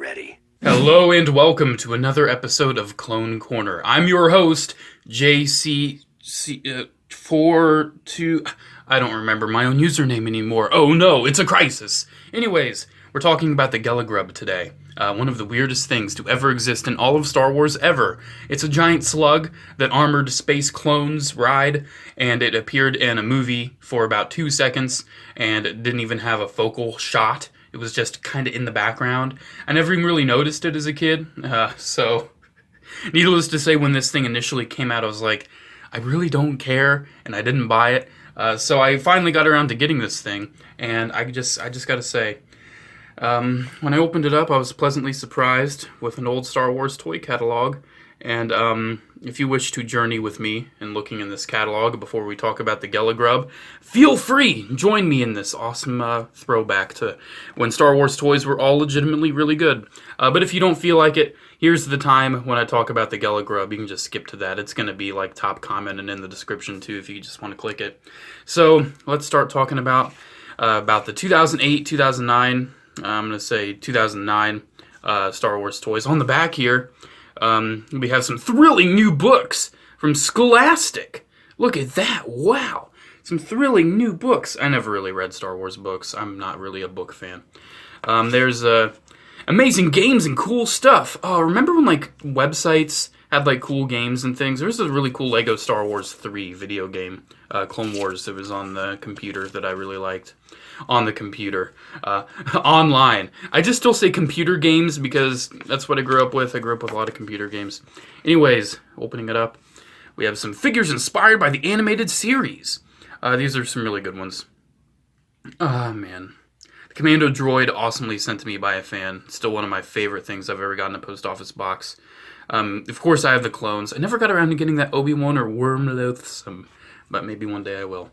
ready. Hello and welcome to another episode of Clone Corner. I'm your host, JC42. I don't remember my own username anymore. Oh no, it's a crisis. Anyways, we're talking about the Gelagrub today. One of the weirdest things to ever exist in all of Star Wars ever. It's a giant slug that armored space clones ride, and it appeared in a movie for about 2 seconds, and it didn't even have a focal shot. It was just kind of in the background. I never even really noticed it as a kid, so needless to say, when this thing initially came out, I was like, I really don't care, and I didn't buy it. So I finally got around to getting this thing, and I just gotta say, when I opened it up, I was pleasantly surprised with an old Star Wars toy catalog. And if you wish to journey with me in looking in this catalog before we talk about the Gelagrub, feel free, join me in this awesome throwback to when Star Wars toys were all legitimately really good. But if you don't feel like it, here's the time when I talk about the Gelagrub. You can just skip to that. It's going to be like top comment and in the description too if you just want to click it. So let's start talking about the 2008, 2009, I'm going to say 2009 Star Wars toys. On the back here, we have some thrilling new books from Scholastic. Look at that. Wow. Some thrilling new books. I never really read Star Wars books. I'm not really a book fan. There's amazing games and cool stuff. Oh, remember when like websites had like cool games and things? There's a really cool Lego Star Wars 3 video game, Clone Wars, that was on the computer that I really liked. On the computer. Online. I just still say computer games because that's what I grew up with. I grew up with a lot of computer games. Anyways, opening it up, we have some figures inspired by the animated series. These are some really good ones. Ah, man. The Commando Droid, awesomely sent to me by a fan. Still one of my favorite things I've ever gotten in a post office box. Of course, I have the clones. I never got around to getting that Obi-Wan or Worm Loathsome, but maybe one day I will.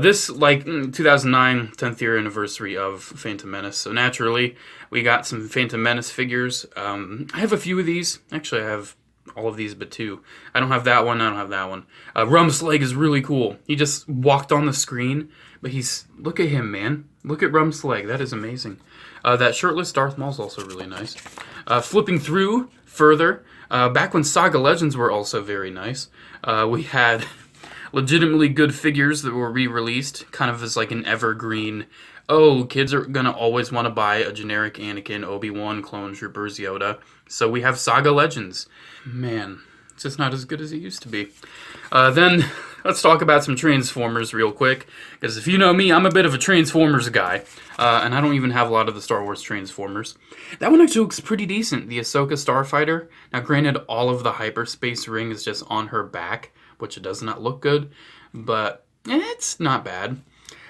This, like, 2009, 10th year anniversary of Phantom Menace. So naturally, we got some Phantom Menace figures. I have a few of these. Actually, I have all of these but two. I don't have that one. I don't have that one. Rum's leg is really cool. He just walked on the screen, but look at him, man. Look at Rum's leg. That is amazing. That shirtless Darth Maul's also really nice. Flipping through further, back when Saga Legends were also very nice, we had legitimately good figures that were re-released, kind of as like an evergreen, oh, kids are going to always want to buy a generic Anakin, Obi-Wan, Clone Troopers, Yoda. So we have Saga Legends. Man, it's just not as good as it used to be. Then let's talk about some Transformers real quick, because if you know me, I'm a bit of a Transformers guy, and I don't even have a lot of the Star Wars Transformers. That one actually looks pretty decent, the Ahsoka Starfighter. Now granted, all of the hyperspace ring is just on her back, which it does not look good, but it's not bad.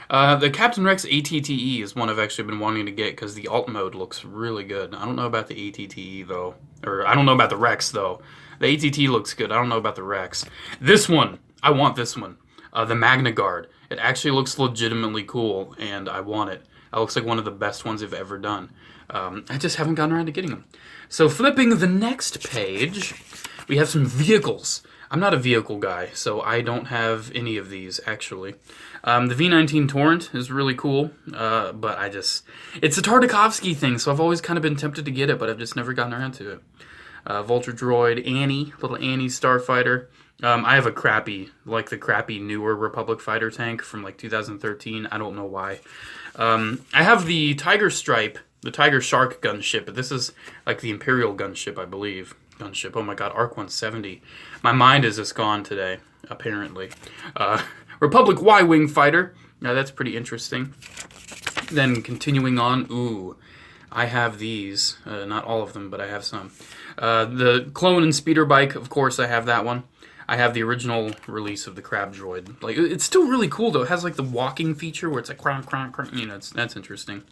The Captain Rex ATTE is one I've actually been wanting to get because the alt mode looks really good. I don't know about the ATTE though, or I don't know about the Rex though. The ATT looks good. I don't know about the Rex. This one, I want this one. The Magna Guard. It actually looks legitimately cool, and I want it. It looks like one of the best ones they've ever done. I just haven't gotten around to getting them. So flipping the next page, we have some vehicles. I'm not a vehicle guy, so I don't have any of these, actually. The V-19 Torrent is really cool, but it's a Tartakovsky thing, so I've always kind of been tempted to get it, but I've just never gotten around to it. Vulture Droid, Annie, little Annie Starfighter. I have the crappy newer Republic fighter tank from like 2013. I don't know why. I have the Tiger Stripe, the Tiger Shark gunship, but this is like the Imperial gunship, I believe. Gunship. Oh my god, ARC 170. My mind is just gone today, apparently. Republic Y-Wing fighter. Now that's pretty interesting. Then continuing on, ooh, I have these. Not all of them, but I have some. The clone and speeder bike, of course, I have that one. I have the original release of the Crab Droid. Like, it's still really cool though. It has like the walking feature where it's like cronk, cronk, cronk. You know, that's interesting.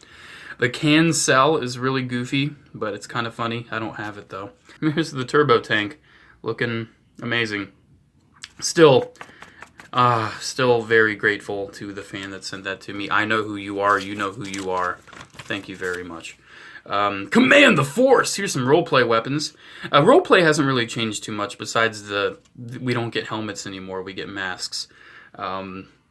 The can cell is really goofy, but it's kind of funny. I don't have it though. Here's the turbo tank, looking amazing. Still very grateful to the fan that sent that to me. I know who you are. You know who you are. Thank you very much. Command the Force! Here's some roleplay weapons. Roleplay hasn't really changed too much besides we don't get helmets anymore, we get masks.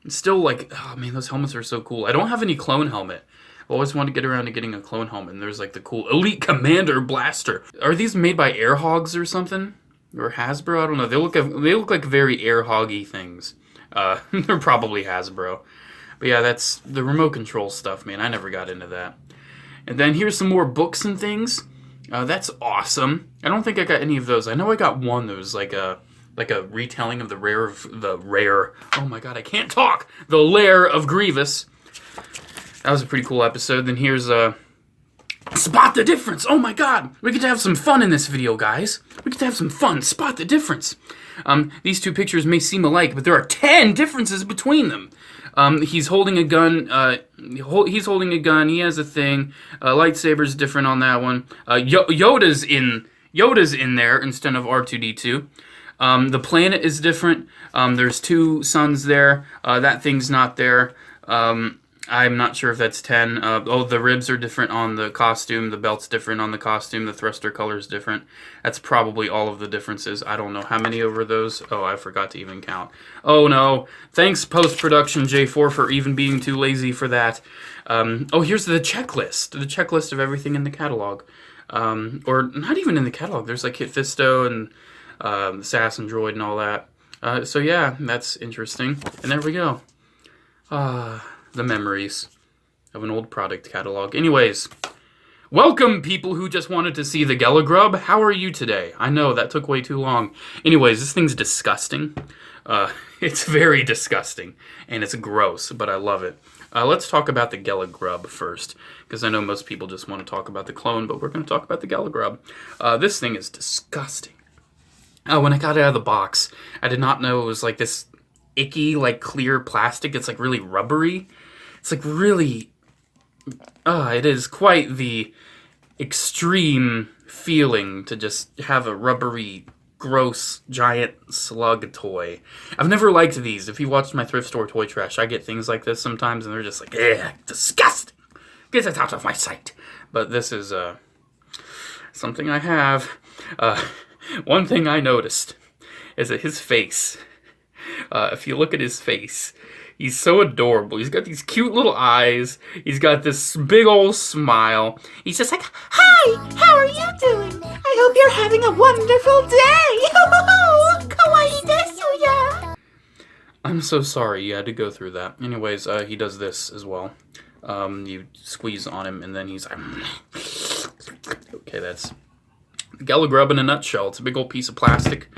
Still like, oh man, those helmets are so cool. I don't have any clone helmet. I always wanted to get around to getting a clone helmet, and there's like the cool Elite Commander Blaster. Are these made by Air Hogs or something? Or Hasbro? I don't know. They look like very Air Hoggy things. They're probably Hasbro. But yeah, that's the remote control stuff, man. I never got into that. And then here's some more books and things. That's awesome. I don't think I got any of those. I know I got one that was like a retelling of the rare. Oh my god, I can't talk. The Lair of Grievous. That was a pretty cool episode. Then here's Spot the Difference. Oh my god, we get to have some fun in this video, guys. We get to have some fun. Spot the Difference. These two pictures may seem alike, but there are 10 differences between them. He's holding a gun. He's holding a gun. He has a thing. Lightsaber's different on that one. Yoda's in there instead of R2-D2. The planet is different. There's 2 suns there. That thing's not there. I'm not sure if that's 10. The ribs are different on the costume. The belt's different on the costume. The thruster color's different. That's probably all of the differences. I don't know how many over those. Oh, I forgot to even count. Oh, no. Thanks, post-production J4, for even being too lazy for that. Here's the checklist. The checklist of everything in the catalog. Or not even in the catalog. There's like Kit Fisto and the Assassin Droid and all that. So yeah, that's interesting. And there we go. The memories of an old product catalog. Anyways, welcome people who just wanted to see the Gelagrub. How are you today? I know, that took way too long. Anyways, this thing's disgusting. It's very disgusting, and it's gross, but I love it. Let's talk about the Gelagrub first, because I know most people just want to talk about the clone, but we're going to talk about the Gelagrub. This thing is disgusting. When I got it out of the box, I did not know it was like this icky, like clear plastic. It's like really rubbery. It's like really, it is quite the extreme feeling to just have a rubbery, gross, giant slug toy. I've never liked these. If you watched my thrift store toy trash, I get things like this sometimes, and they're just like, disgusting. Get that out of my sight. But this is something I have. One thing I noticed is that his face, if you look at his face, he's so adorable. He's got these cute little eyes. He's got this big old smile. He's just like, "Hi, how are you doing? I hope you're having a wonderful day. Kawaii desu ya." I'm so sorry you had to go through that. Anyways, he does this as well. You squeeze on him, and then he's like, okay, that's Gelagrub in a nutshell. It's a big old piece of plastic.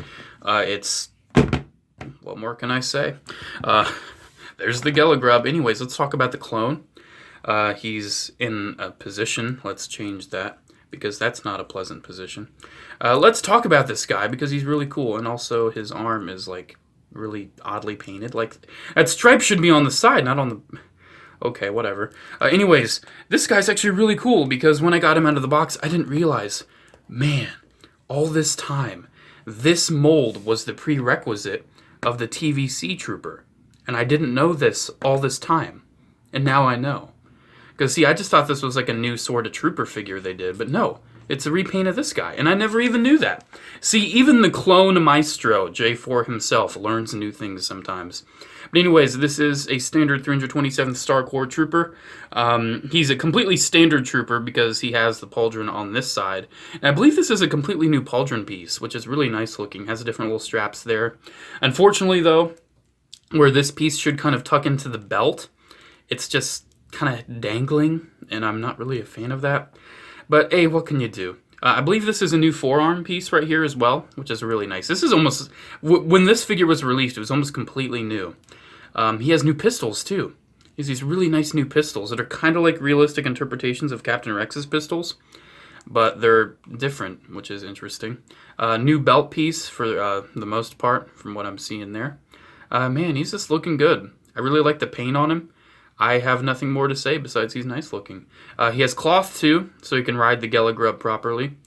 What more can I say? There's the Gelagrub. Anyways, let's talk about the clone. He's in a position. Let's change that, because that's not a pleasant position. Let's talk about this guy, because he's really cool, and also his arm is like really oddly painted. Like, that stripe should be on the side, not on the... Okay, whatever. Anyways, this guy's actually really cool, because when I got him out of the box, I didn't realize, man, all this time, this mold was the prerequisite of the TVC Trooper. And I didn't know this all this time. And now I know. Because, see, I just thought this was like a new sort of Trooper figure they did. But no, it's a repaint of this guy. And I never even knew that. See, even the clone maestro, J4 himself, learns new things sometimes. But anyways, this is a standard 327th Star Corps Trooper. He's a completely standard Trooper because he has the pauldron on this side. And I believe this is a completely new pauldron piece, which is really nice looking. Has different little straps there. Unfortunately, though, where this piece should kind of tuck into the belt, it's just kind of dangling, and I'm not really a fan of that. But hey, what can you do? I believe this is a new forearm piece right here as well, which is really nice. This is almost, when this figure was released, it was almost completely new. He has new pistols too. He has these really nice new pistols that are kind of like realistic interpretations of Captain Rex's pistols, but they're different, which is interesting. New belt piece for the most part, from what I'm seeing there. Man, he's just looking good. I really like the paint on him. I have nothing more to say besides he's nice looking. He has cloth too, so he can ride the Gelagrub properly.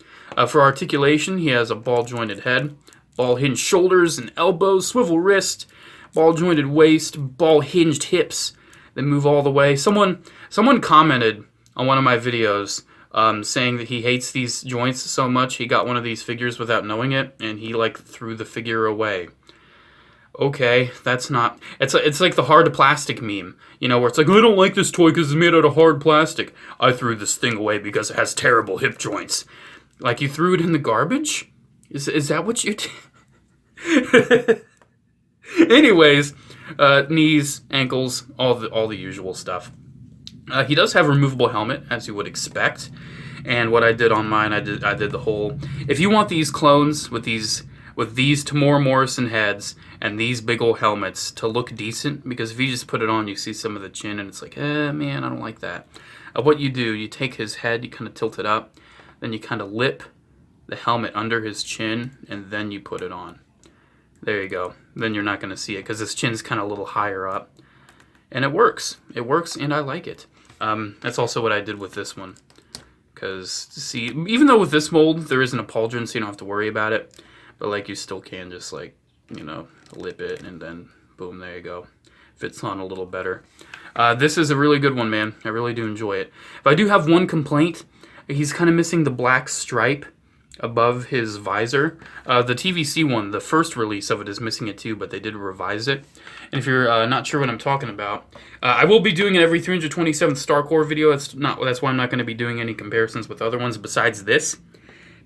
For articulation, he has a ball-jointed head, ball-hinged shoulders and elbows, swivel wrist, ball-jointed waist, ball-hinged hips that move all the way. Someone commented on one of my videos saying that he hates these joints so much he got one of these figures without knowing it, and he like threw the figure away. Okay, that's not... It's like the hard plastic meme, you know, where it's like, I don't like this toy because it's made out of hard plastic. I threw this thing away because it has terrible hip joints. Like, you threw it in the garbage? Is that what you did? Anyways, knees, ankles, all the usual stuff. He does have a removable helmet, as you would expect. And what I did on mine, I did the whole... If you want these clones with these Tamora Morrison heads and these big old helmets to look decent, because if you just put it on, you see some of the chin, and it's like, man, I don't like that. What you do, you take his head, you kind of tilt it up, then you kind of lip the helmet under his chin, and then you put it on. There you go. Then you're not going to see it, because his chin's kind of a little higher up. And it works. It works, and I like it. That's also what I did with this one. Because, see, even though with this mold, there isn't a pauldron, so you don't have to worry about it. But, like, you still can just, like, you know, lip it, and then, boom, there you go. Fits on a little better. This is a really good one, man. I really do enjoy it. If I do have one complaint, he's kind of missing the black stripe above his visor. The TVC one, the first release of it, is missing it too, but they did revise it. And if you're not sure what I'm talking about, I will be doing it every 327th Star Core video. That's why I'm not going to be doing any comparisons with other ones besides this.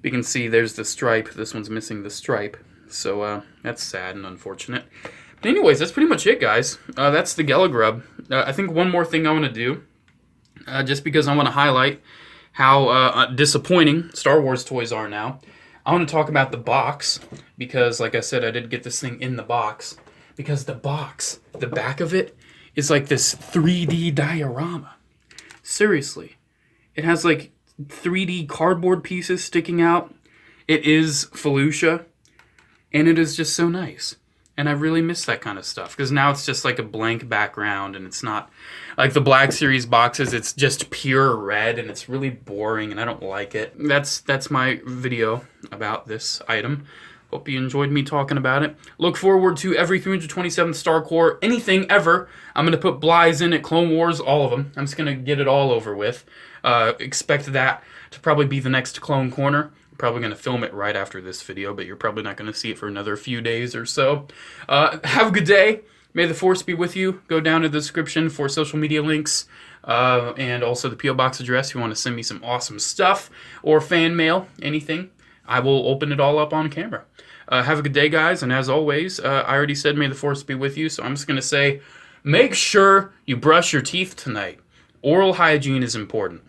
You can see there's the stripe. This one's missing the stripe. So that's sad and unfortunate. But anyways, that's pretty much it, guys. That's the Gelagrub. I think one more thing I want to do, just because I want to highlight how disappointing Star Wars toys are now. I want to talk about the box, because like I said, I did get this thing in the box, because the box, the back of it, is like this 3D diorama. Seriously. It has like 3D cardboard pieces sticking out. It is Felucia, and it is just so nice. And I really miss that kind of stuff, because now it's just like a blank background, and it's not like the Black Series boxes. It's just pure red, and it's really boring, and I don't like it. That's my video about this item. Hope you enjoyed me talking about it. Look forward to every 327th Star Core, anything ever. I'm going to put Bly's in it, Clone Wars, all of them. I'm just going to get it all over with. Expect that to probably be the next Clone Corner. Probably going to film it right after this video, but you're probably not going to see it for another few days or so. Have a good day. May the Force be with you. Go down to the description for social media links, and also the P.O. Box address if you want to send me some awesome stuff or fan mail, anything. I will open it all up on camera. Have a good day, guys, and as always, I already said may the Force be with you, so I'm just going to say, make sure you brush your teeth tonight. Oral hygiene is important.